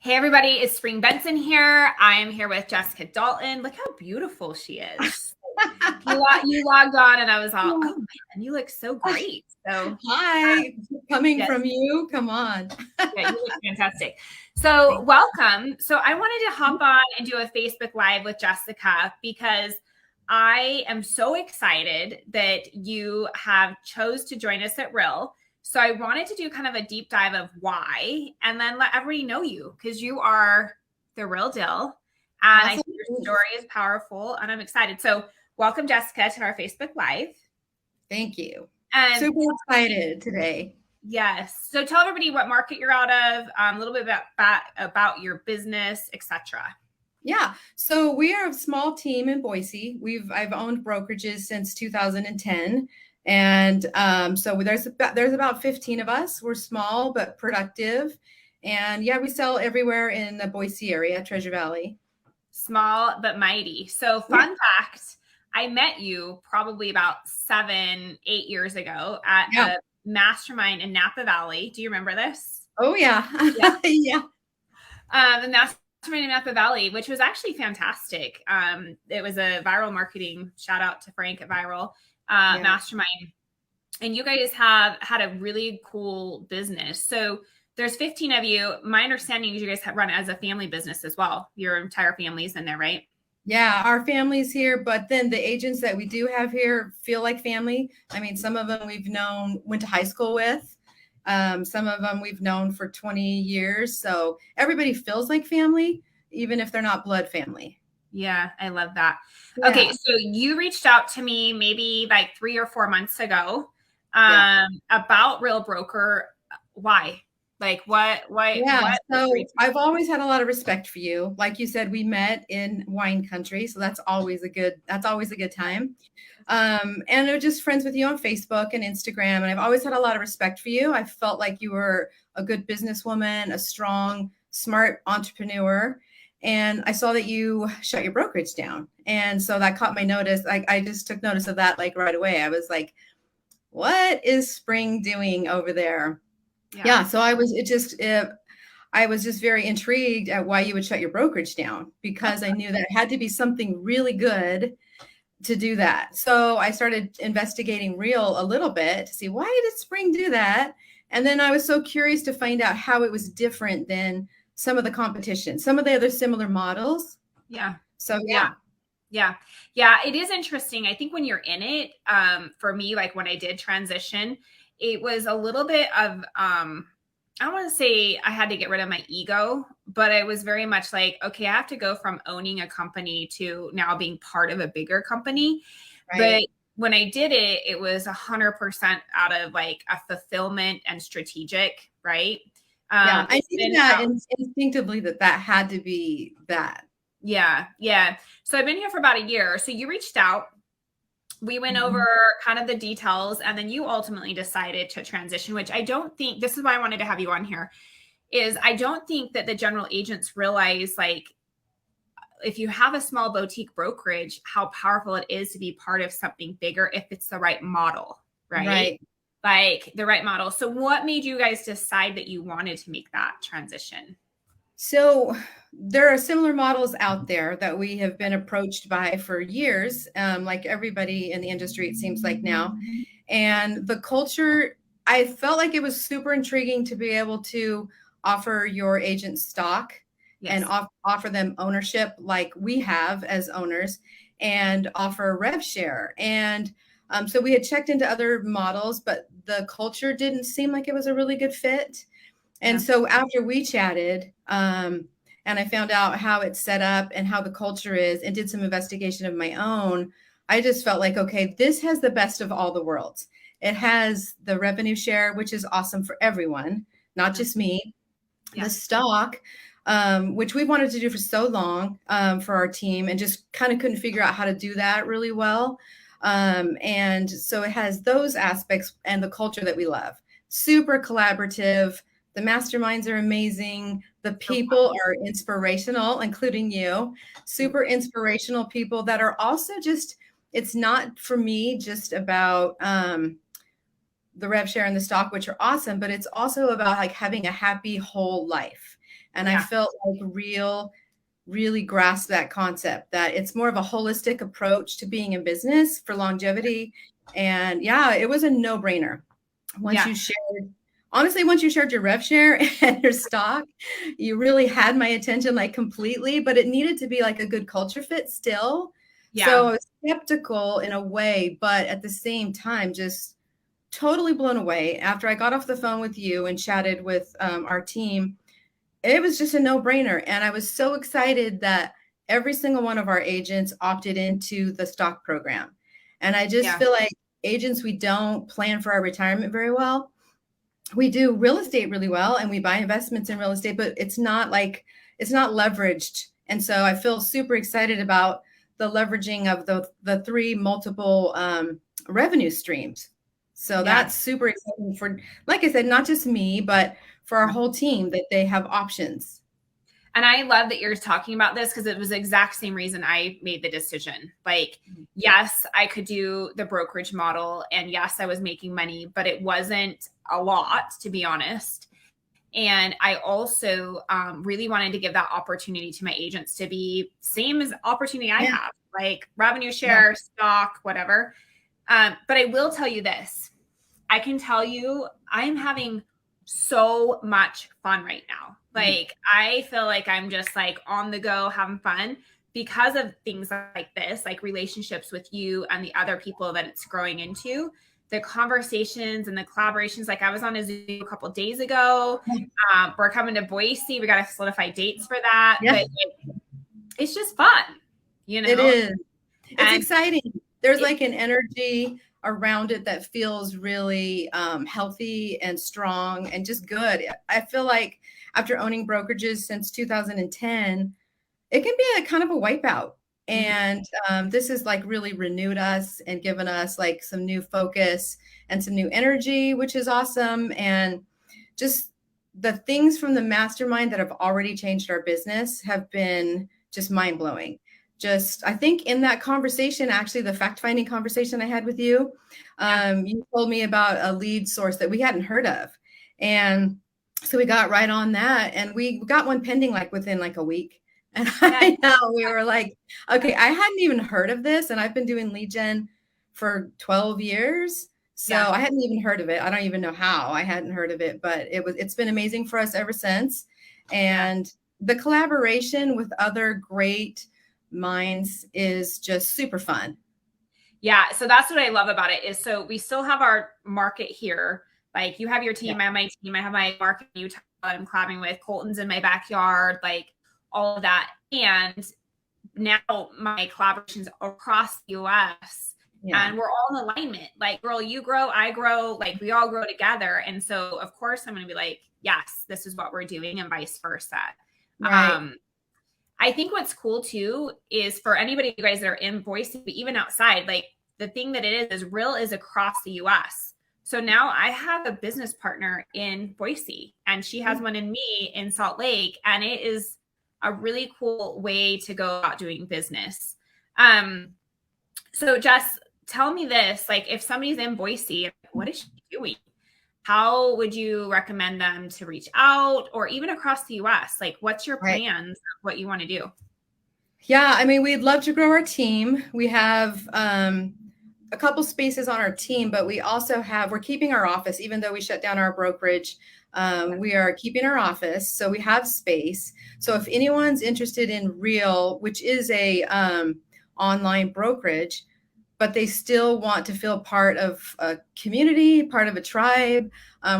Hey everybody, it's Spring Bengtzen here. I am here with Jessica Dalton. Look how beautiful she is. You logged on and I was all, oh man, you look so great. So Hi, coming yes, from you. Come on. yeah, you look fantastic. So welcome. So I wanted to hop on and do a Facebook Live with Jessica because I am so excited that you have chose to join us at Real. So I wanted to do kind of a deep dive of why, and then let everybody know you because you are the real deal. And I Awesome. think your story is powerful and I'm excited. So welcome, Jessica, to our Facebook Live. Thank you. And Super excited today. yes. So tell everybody what market you're out of, a little bit about your business, etc. Yeah. So we are a small team in Boise. I've owned brokerages since 2010. And so there's about 15 of us. We're small but productive. And yeah, we sell everywhere in the Boise area, Treasure Valley. Small but mighty. So fun fact, I met you probably about 7-8 years ago at Yeah. a mastermind in Napa Valley. Do you remember this? Oh yeah. Yeah. Yeah. The mastermind in Napa Valley, which was actually fantastic. It was a viral marketing, shout out to Frank at Viral, mastermind. And you guys have had a really cool business. So there's 15 of you. My understanding is you guys run it as a family business as well. Your entire family's in there, right? Yeah, our family's here, but then the agents that we do have here feel like family. I mean, some of them went to high school with. Some of them we've known for 20 years. So everybody feels like family, even if they're not blood family. Yeah, I love that. Yeah. Okay, so you reached out to me maybe like 3 or 4 months ago about Real Broker. Why? Like what? Yeah, so I've always had a lot of respect for you. Like you said, we met in wine country, so that's always a good time. And I'm just friends with you on Facebook and Instagram, and I've always had a lot of respect for you. I felt like you were a good businesswoman, a strong, smart entrepreneur. And I saw that you shut your brokerage down. And so that caught my notice. I just took notice of that like right away. I was like, what is Spring doing over there? Yeah. So I was just very intrigued at why you would shut your brokerage down, because I knew that it had to be something really good to do that. So I started investigating Real a little bit to see, why did Spring do that? And then I was so curious to find out how it was different than some of the competition, some of the other similar models. Yeah. So Yeah, it is interesting. I think when you're in it, for me, like when I did transition, it was a little bit of, I don't want to say I had to get rid of my ego, but it was very much like, okay, I have to go from owning a company to now being part of a bigger company. Right. But when I did it, it was 100% out of like a fulfillment and strategic, right? Yeah, I knew that instinctively that had to be that. Yeah. So I've been here for about a year. So you reached out. We went over kind of the details, and then you ultimately decided to transition, which I don't think, this is why I wanted to have you on here, is I don't think that the general agents realize, like, if you have a small boutique brokerage, how powerful it is to be part of something bigger if it's the right model, right? Like the right model. So what made you guys decide that you wanted to make that transition? So there are similar models out there that we have been approached by for years, like everybody in the industry, it seems like now. And the culture, I felt like it was super intriguing to be able to offer your agent stock and offer them ownership like we have as owners, and offer rev share. And so we had checked into other models, but the culture didn't seem like it was a really good fit. And so after we chatted, and I found out how it's set up and how the culture is, and did some investigation of my own, I just felt like, okay, this has the best of all the worlds. It has the revenue share, which is awesome for everyone, not just me. The stock, which we wanted to do for so long, for our team, and just kind of couldn't figure out how to do that really well. And so it has those aspects and the culture that we love. Super collaborative. The masterminds are amazing. The people are inspirational, including you. Super inspirational people that are also just, it's not for me just about the rev share and the stock, which are awesome, but it's also about like having a happy whole life. And I felt like really grasped that concept, that it's more of a holistic approach to being in business for longevity. And yeah, it was a no-brainer. Once you shared your rev share and your stock, you really had my attention like completely, but it needed to be like a good culture fit still. So I was skeptical in a way, but at the same time, just totally blown away. After I got off the phone with you and chatted with our team, it was just a no-brainer. And I was so excited that every single one of our agents opted into the stock program. And I just feel like agents, we don't plan for our retirement very well. We do real estate really well, and we buy investments in real estate, but it's not leveraged. And so I feel super excited about the leveraging of the three multiple revenue streams. So that's super exciting for, like I said, not just me, but for our whole team, that they have options. And I love that you're talking about this, because it was the exact same reason I made the decision. Like, yes, I could do the brokerage model, and yes, I was making money, but it wasn't a lot, to be honest. And I also really wanted to give that opportunity to my agents to be same as opportunity I have, like revenue share, stock, whatever. But I will tell you this. I can tell you I'm having so much fun right now. Like, I feel like I'm just like on the go having fun because of things like this, like relationships with you and the other people that it's growing into, the conversations and the collaborations. Like, I was on a Zoom a couple of days ago. We're coming to Boise. We got to solidify dates for that. But it's just fun, you know? It is. It's exciting. There's like an energy around it that feels really healthy and strong and just good. I feel like after owning brokerages since 2010, it can be a kind of a wipeout. And this has like really renewed us and given us like some new focus and some new energy, which is awesome. And just the things from the mastermind that have already changed our business have been just mind blowing. Just, I think in that conversation, actually the fact-finding conversation I had with you, you told me about a lead source that we hadn't heard of. And so we got right on that, and we got one pending like within like a week. And I know we were like, okay, I hadn't even heard of this. And I've been doing lead gen for 12 years. So I hadn't even heard of it. I don't even know how I hadn't heard of it, but it's been amazing for us ever since. And the collaboration with other great minds is just super fun. Yeah. So that's what I love about it is, so we still have our market here. Like, you have your team, I have my team, I have my market in Utah that I'm collabing with, Colton's in my backyard, like all of that. And now my collaborations across the US, and we're all in alignment. Like, girl, you grow, I grow, like we all grow together. And so of course I'm going to be like, yes, this is what we're doing, and vice versa. Right. I think what's cool too is for anybody, you guys that are in Boise, but even outside, like the thing that it is real is across the US. So now I have a business partner in Boise, and she has one in me in Salt Lake, and it is a really cool way to go about doing business. So Jess, tell me this, like if somebody's in Boise, what is she doing? How would you recommend them to reach out, or even across the US? Like, what's your plans of what you want to do? Yeah, I mean, we'd love to grow our team. We have a couple spaces on our team, but we also we're keeping our office, even though we shut down our brokerage. We are keeping our office, so we have space. So if anyone's interested in Real, which is a online brokerage, but they still want to feel part of a community, part of a tribe,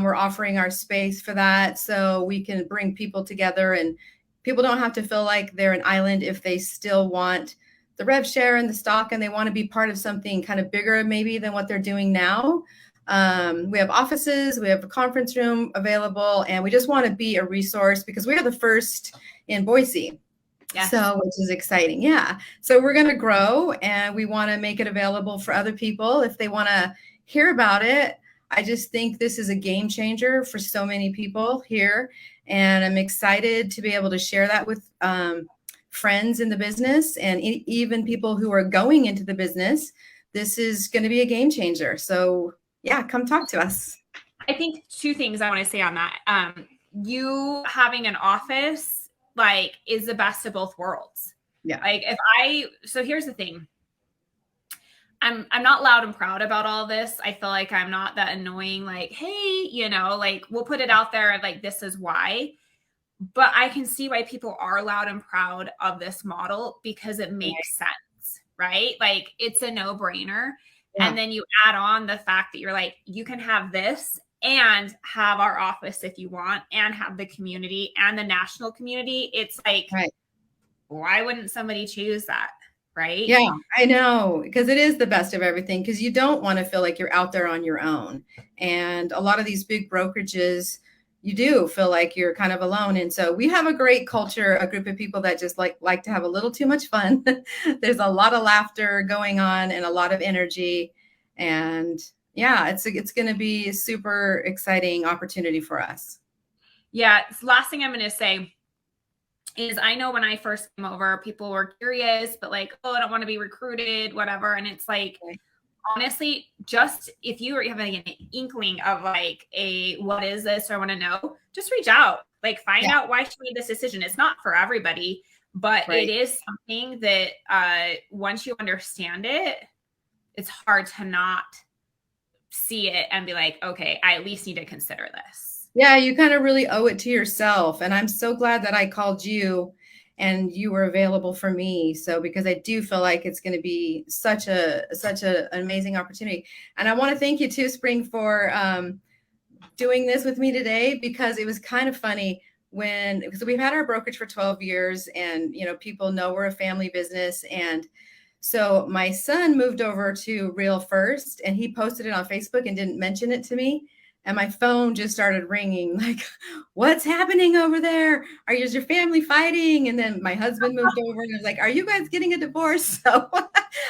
we're offering our space for that, so we can bring people together, and people don't have to feel like they're an island if they still want the rev share and the stock, and they want to be part of something kind of bigger maybe than what they're doing now. We have offices, we have a conference room available, and we just want to be a resource because we are the first in Boise. Yeah. So, which is exciting. Yeah. So we're going to grow, and we want to make it available for other people if they want to hear about it. I just think this is a game changer for so many people here. And I'm excited to be able to share that with friends in the business, and even people who are going into the business. This is going to be a game changer. So yeah, come talk to us. I think two things I want to say on that. you having an office like is the best of both worlds. Yeah. Like so here's the thing. I'm not loud and proud about all this. I feel like I'm not that annoying, like, hey, like we'll put it out there like this is why. But I can see why people are loud and proud of this model because it makes sense, right? Like it's a no-brainer. Yeah. And then you add on the fact that you're like, you can have this and have our office if you want, and have the community and the national community. It's like, why wouldn't somebody choose that? Right? Yeah, I know, because it is the best of everything, because you don't want to feel like you're out there on your own. And a lot of these big brokerages, you do feel like you're kind of alone. And so we have a great culture, a group of people that just like to have a little too much fun. There's a lot of laughter going on and a lot of energy. And yeah, it's going to be a super exciting opportunity for us. Yeah. Last thing I'm going to say is I know when I first came over, people were curious, but like, oh, I don't want to be recruited, whatever. And it's like, honestly, just if you have an inkling of like what is this, or I want to know, just reach out, like find out why she made this decision. It's not for everybody, but it is something that once you understand it, it's hard to not see it and be like, okay, I at least need to consider this. Yeah, you kind of really owe it to yourself. And I'm so glad that I called you and you were available for me. So, because I do feel like it's going to be such an amazing opportunity. And I want to thank you too, Spring, for doing this with me today, because it was kind of funny because we've had our brokerage for 12 years and, people know we're a family business. And so my son moved over to Real First and he posted it on Facebook and didn't mention it to me. And my phone just started ringing like, what's happening over there? Is your family fighting? And then my husband moved over and was like, are you guys getting a divorce? So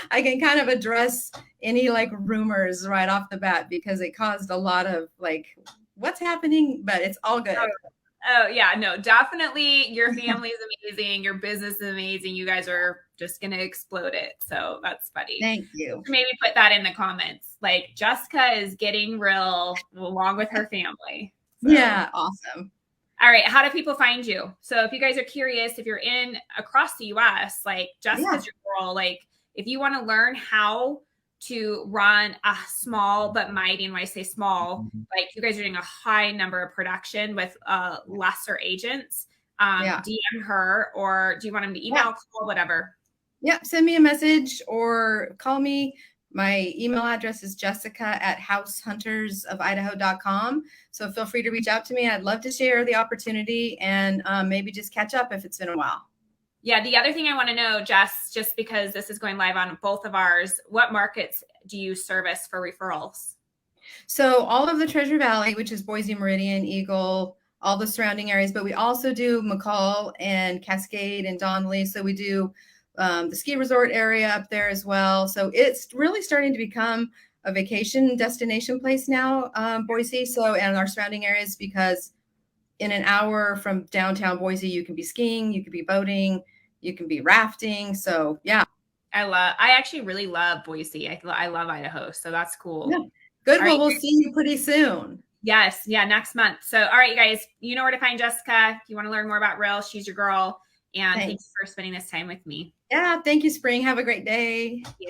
I can kind of address any like rumors right off the bat, because it caused a lot of like, what's happening? But it's all good. Oh yeah, no, definitely. Your family is amazing. Your business is amazing. You guys are just going to explode it. So that's funny. Thank you. Maybe put that in the comments. Like Jessica is getting real along with her family. So. Yeah. Awesome. All right. How do people find you? So if you guys are curious, if you're across the US, like Jessica's your girl, like if you want to learn how to run a small but mighty, and when I say small, like you guys are doing a high number of production with lesser agents, DM her, or do you want them to email, call, whatever? Yeah, send me a message or call me. My email address is jessica@househuntersofidaho.com. So feel free to reach out to me. I'd love to share the opportunity and maybe just catch up if it's been a while. Yeah. The other thing I want to know, Jess, just because this is going live on both of ours, what markets do you service for referrals? So all of the Treasure Valley, which is Boise, Meridian, Eagle, all the surrounding areas, but we also do McCall and Cascade and Donnelly. So we do the ski resort area up there as well. So it's really starting to become a vacation destination place now, Boise. So, and our surrounding areas, because in an hour from downtown Boise, you can be skiing, you can be boating, you can be rafting. So yeah. I actually really love Boise. I love Idaho. So that's cool. Yeah. Good. Well, we'll see you pretty soon. Yes. Yeah. Next month. So, all right, you guys, you know where to find Jessica. If you want to learn more about Real, she's your girl. And thanks for spending this time with me. Yeah. Thank you, Spring. Have a great day. Thank you.